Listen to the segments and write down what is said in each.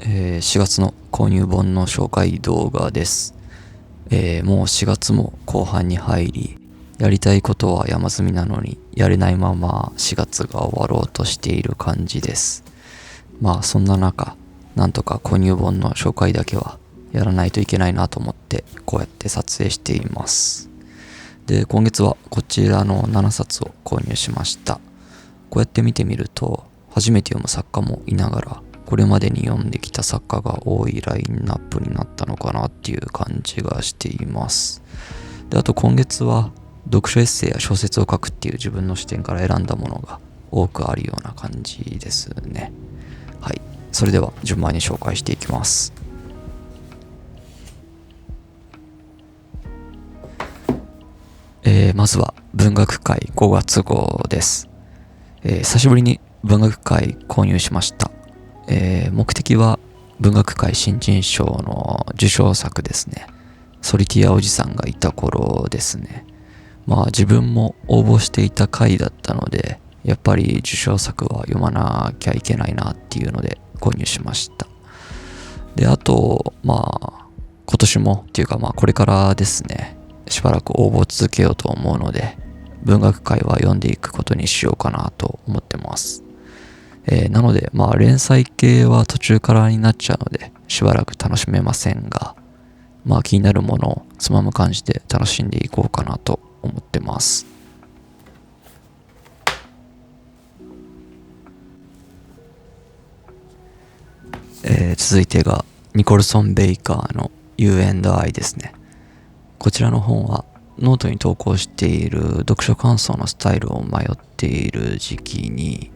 4月の購入本の紹介動画です。もう4月も後半に入り、やりたいことは山積みなのにやれないまま4月が終わろうとしている感じです。まあそんな中、なんとか購入本の紹介だけはやらないといけないなと思ってこうやって撮影しています。で、今月はこちらの7冊を購入しました。こうやって見てみると、初めて読む作家もいながら、これまでに読んできた作家が多いラインナップになったのかなっていう感じがしています。で、あと今月は読書エッセイや小説を書くっていう自分の視点から選んだものが多くあるような感じですね。はい。それでは順番に紹介していきます。まずは文学界5月号です。久しぶりに文学界購入しました。目的は文学界新人賞の受賞作ですね。ソリティアおじさんがいた頃ですね。まあ自分も応募していた回だったので、やっぱり受賞作は読まなきゃいけないなっていうので購入しました。で、あと、今年もっていうかこれからですね、しばらく応募続けようと思うので、文学界は読んでいくことにしようかなと思ってます。なので、連載系は途中からになっちゃうので、しばらく楽しめませんが、気になるものをつまむ感じで楽しんでいこうかなと思ってます。続いてが、ニコルソン・ベイカーの You and I ですね。こちらの本は、ノートに投稿している読書感想のスタイルを迷っている時期に、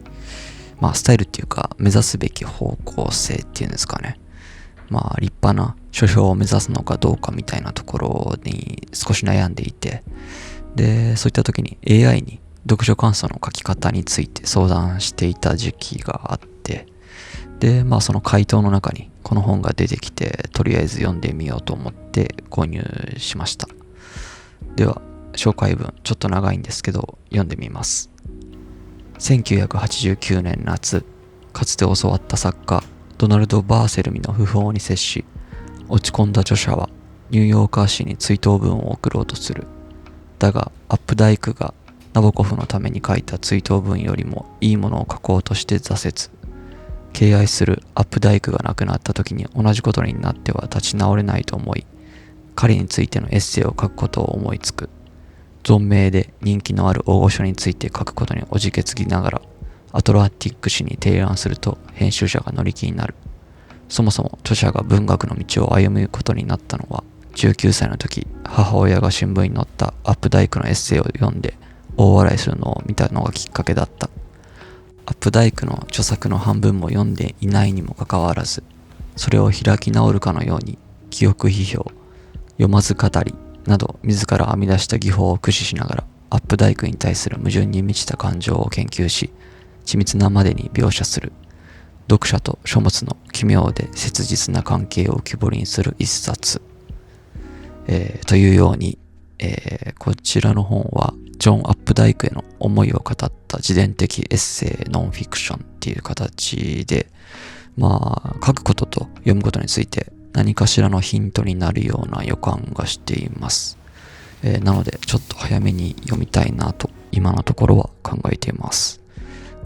スタイルっていうか目指すべき方向性っていうんですかね。立派な書評を目指すのかどうかみたいなところに少し悩んでいて、で、そういった時に AI に読書感想の書き方について相談していた時期があって、で、その回答の中にこの本が出てきて、とりあえず読んでみようと思って購入しました。では、紹介文ちょっと長いんですけど、読んでみます。1989年夏、かつて教わった作家ドナルド・バーセルミの訃報に接し、落ち込んだ著者はニューヨーカー紙に追悼文を送ろうとする。だがアップダイクがナボコフのために書いた追悼文よりもいいものを書こうとして挫折。敬愛するアップダイクが亡くなった時に同じことになっては立ち直れないと思い、彼についてのエッセイを書くことを思いつく。存命で人気のある大御所について書くことにおじけつきながら、アトランティック紙に提案すると編集者が乗り気になる。そもそも著者が文学の道を歩むことになったのは、19歳の時、母親が新聞に載ったアップダイクのエッセイを読んで大笑いするのを見たのがきっかけだった。アップダイクの著作の半分も読んでいないにもかかわらず、それを開き直るかのように記憶批評、読まず語りなど自ら編み出した技法を駆使しながらアップダイクに対する矛盾に満ちた感情を研究し、緻密なまでに描写する。読者と書物の奇妙で切実な関係を浮き彫りにする一冊。というように、こちらの本はジョン・アップダイクへの思いを語った自伝的エッセイノンフィクションっていう形で、書くことと読むことについて何かしらのヒントになるような予感がしています。なのでちょっと早めに読みたいなと今のところは考えています。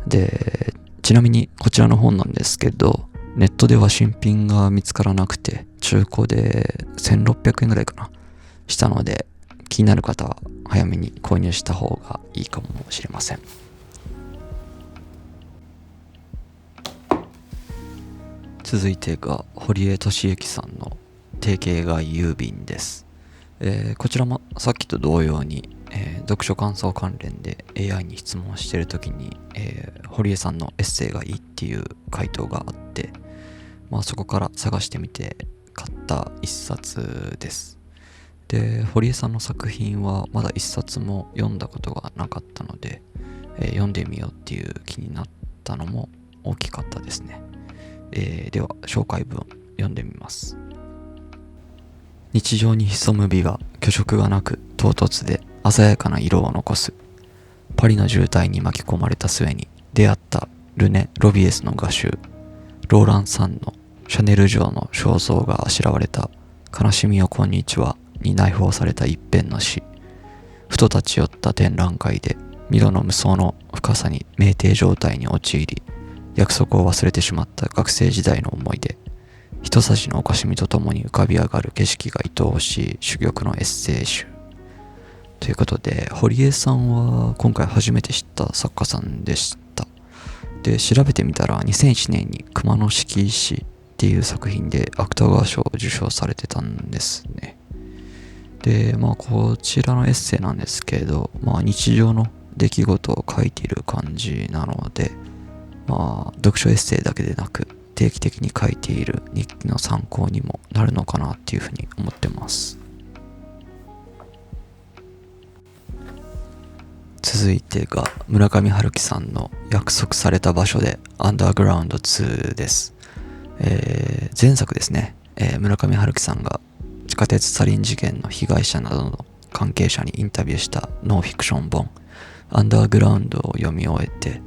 で、ちなみにこちらの本なんですけど、ネットでは新品が見つからなくて中古で1600円ぐらいかなしたので、気になる方は早めに購入した方がいいかもしれません。続いてが堀江俊之さんの定型外郵便です。こちらもさっきと同様に、読書感想関連で AI に質問しているときに、堀江さんのエッセイがいいっていう回答があって、そこから探してみて買った一冊です。で、堀江さんの作品はまだ一冊も読んだことがなかったので、読んでみようっていう気になったのも大きかったですね。では紹介文読んでみます。日常に潜む美は虚飾がなく唐突で鮮やかな色を残す。パリの渋滞に巻き込まれた末に出会ったルネ・ロビエスの画集、ローラン・サンのシャネル城の肖像があしらわれた悲しみよこんにちはに内包された一編の詩。ふと立ち寄った展覧会でミロの無双の深さに酩酊状態に陥り、約束を忘れてしまった学生時代の思い出。一さじのおかしみとともに浮かび上がる景色が愛おしい珠玉のエッセイ集。ということで、堀江さんは今回初めて知った作家さんでした。で、調べてみたら2001年に熊野式石っていう作品で芥川賞を受賞されてたんですね。で、こちらのエッセイなんですけれど、日常の出来事を書いている感じなので、読書エッセイだけでなく定期的に書いている日記の参考にもなるのかなっていうふうに思ってます。続いてが村上春樹さんの約束された場所でアンダーグラウンド2です。前作ですね、村上春樹さんが地下鉄サリン事件の被害者などの関係者にインタビューしたノンフィクション本アンダーグラウンドを読み終えて、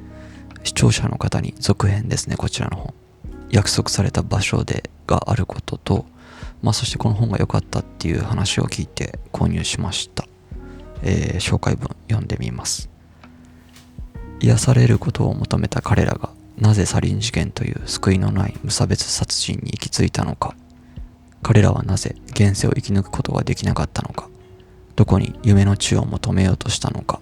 視聴者の方に続編ですね、こちらの本約束された場所でがあることと、そしてこの本が良かったっていう話を聞いて購入しました。紹介文読んでみます。癒されることを求めた彼らがなぜサリン事件という救いのない無差別殺人に行き着いたのか。彼らはなぜ現世を生き抜くことができなかったのか。どこに夢の地を求めようとしたのか。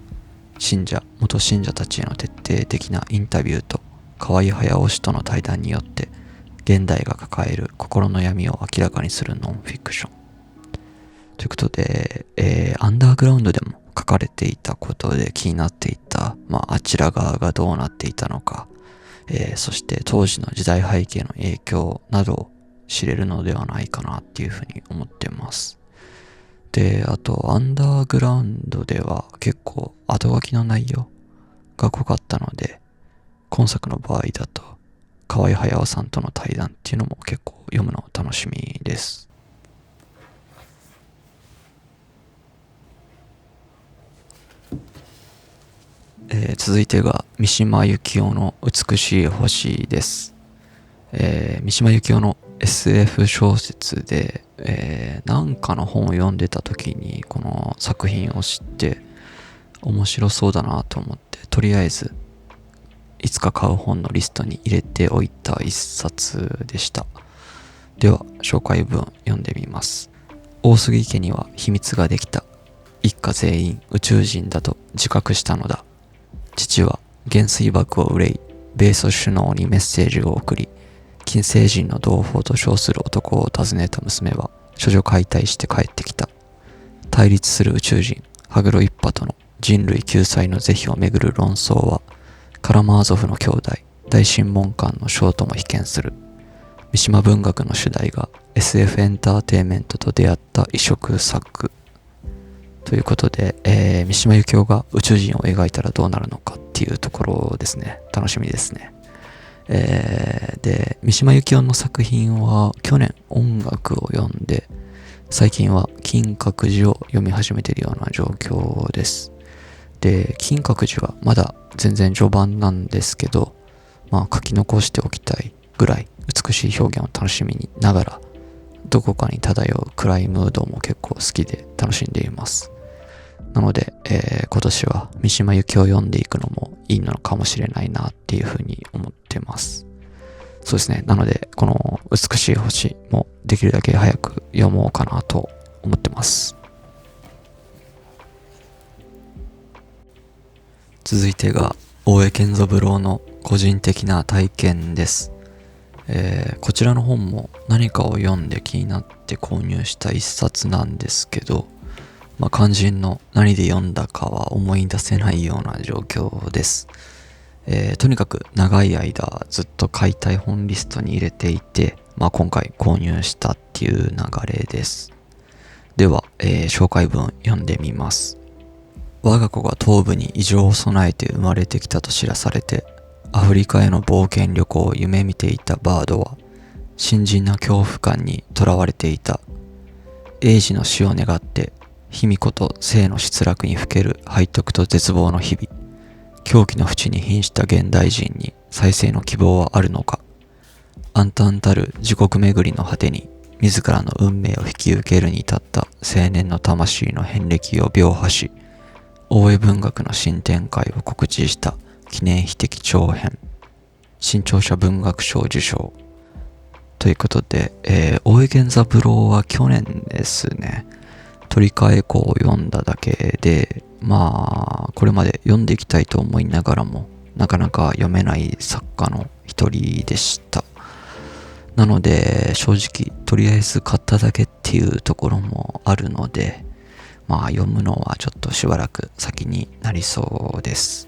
元信者たちへの徹底的なインタビューと河合駿氏との対談によって現代が抱える心の闇を明らかにするノンフィクションということで、アンダーグラウンドでも書かれていたことで気になっていた、あちら側がどうなっていたのか、そして当時の時代背景の影響などを知れるのではないかなっていうふうに思ってます。で、あとアンダーグラウンドでは結構後書きの内容が濃かったので、今作の場合だと河合駿さんとの対談っていうのも結構読むの楽しみです。続いてが三島由紀夫の美しい星です。三島由紀夫の SF 小説で、なんかの本を読んでた時にこの作品を知って面白そうだなと思って、とりあえずいつか買う本のリストに入れておいた一冊でした。では紹介文読んでみます。大杉家には秘密ができた。一家全員宇宙人だと自覚したのだ。父は原水爆を憂い、米ソ首脳にメッセージを送り、金星人の同胞と称する男を訪ねた娘は処女解体して帰ってきた。対立する宇宙人ハグロ一派との人類救済の是非をめぐる論争は、カラマーゾフの兄弟大神門館の章とも比肩する。三島文学の主題が SF エンターテインメントと出会った異色作ということで、三島由紀夫が宇宙人を描いたらどうなるのかっていうところですね。楽しみですね。で、三島由紀夫の作品は去年音楽を読んで、最近は金閣寺を読み始めているような状況です。で、金閣寺はまだ全然序盤なんですけど、書き残しておきたいぐらい美しい表現を楽しみにながら、どこかに漂う暗いムードも結構好きで楽しんでいます。なので、今年は三島由紀夫を読んでいくのもいいのかもしれないなっていうふうに思ってます。そうですね。なので、この美しい星もできるだけ早く読もうかなと思ってます。続いてが大江健三郎の個人的な体験です。こちらの本も何かを読んで気になって購入した一冊なんですけど、肝心の何で読んだかは思い出せないような状況です。とにかく長い間ずっと買いたい本リストに入れていて、今回購入したっていう流れです。では、紹介文読んでみます。我が子が頭部に異常を備えて生まれてきたと知らされて、アフリカへの冒険旅行を夢見ていたバードは、深深な恐怖感にとらわれていた。英治の死を願って、卑弥呼と生の失落にふける背徳と絶望の日々。狂気の淵に瀕した現代人に再生の希望はあるのか。暗淡たる地獄巡りの果てに自らの運命を引き受けるに至った青年の魂の遍歴を描破し、大江文学の新展開を告知した記念碑的長編、新潮社文学賞受賞ということで、大江源三郎は去年ですね、取り替え稿を読んだだけで、これまで読んでいきたいと思いながらもなかなか読めない作家の一人でした。なので正直とりあえず買っただけっていうところもあるので、読むのはちょっとしばらく先になりそうです。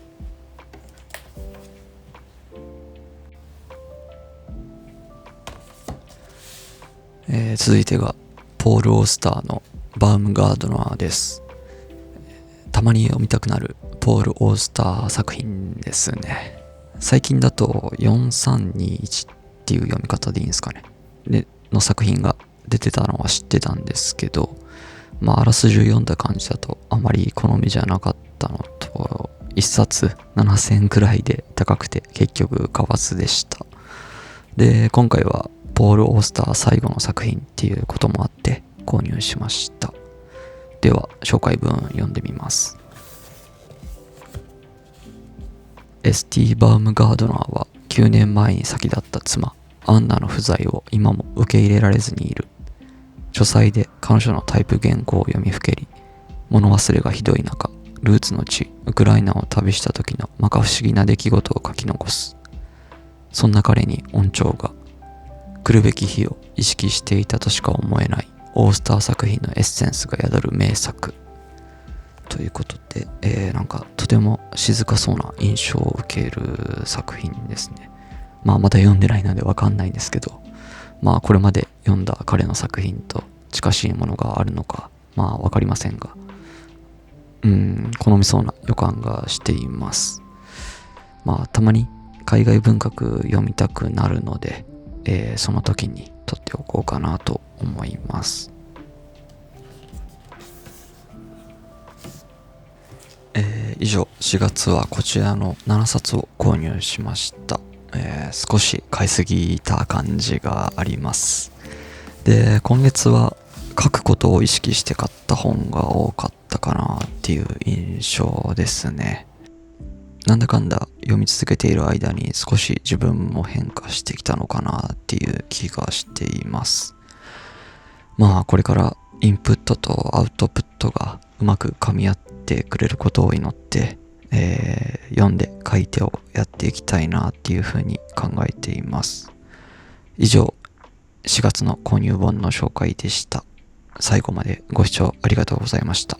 続いてがポール・オースターのバウムガードナーです。たまに読みたくなるポール・オースター作品ですね。最近だと4321っていう読み方でいいんですかね。の作品が出てたのは知ってたんですけど、あらすじを読んだ感じだとあまり好みじゃなかったのと、一冊7000円くらいで高くて結局買わずでした。で、今回はポール・オースター最後の作品っていうこともあって購入しました。では紹介文読んでみます。ST バウムガードナーは9年前に先立った妻アンナの不在を今も受け入れられずにいる。書斎で彼女のタイプ原稿を読みふけり、物忘れがひどい中、ルーツの地ウクライナを旅した時の摩訶不思議な出来事を書き残す。そんな彼に音調が来るべき日を意識していたとしか思えないオースター作品のエッセンスが宿る名作ということで、なんかとても静かそうな印象を受ける作品ですね。まだ読んでないのでわかんないんですけど、これまで読んだ彼の作品と近しいものがあるのかわかりませんが、好みそうな予感がしています。たまに海外文学読みたくなるので、その時に取っておこうかなと思います。以上4月はこちらの7冊を購入しました。少し買いすぎた感じがあります。で、今月は書くことを意識して買った本が多かったかなっていう印象ですね。なんだかんだ読み続けている間に少し自分も変化してきたのかなっていう気がしています。これからインプットとアウトプットがうまく噛み合ってくれることを祈って、読んで書いてをやっていきたいなっていうふうに考えています。以上、4月の購入本の紹介でした。最後までご視聴ありがとうございました。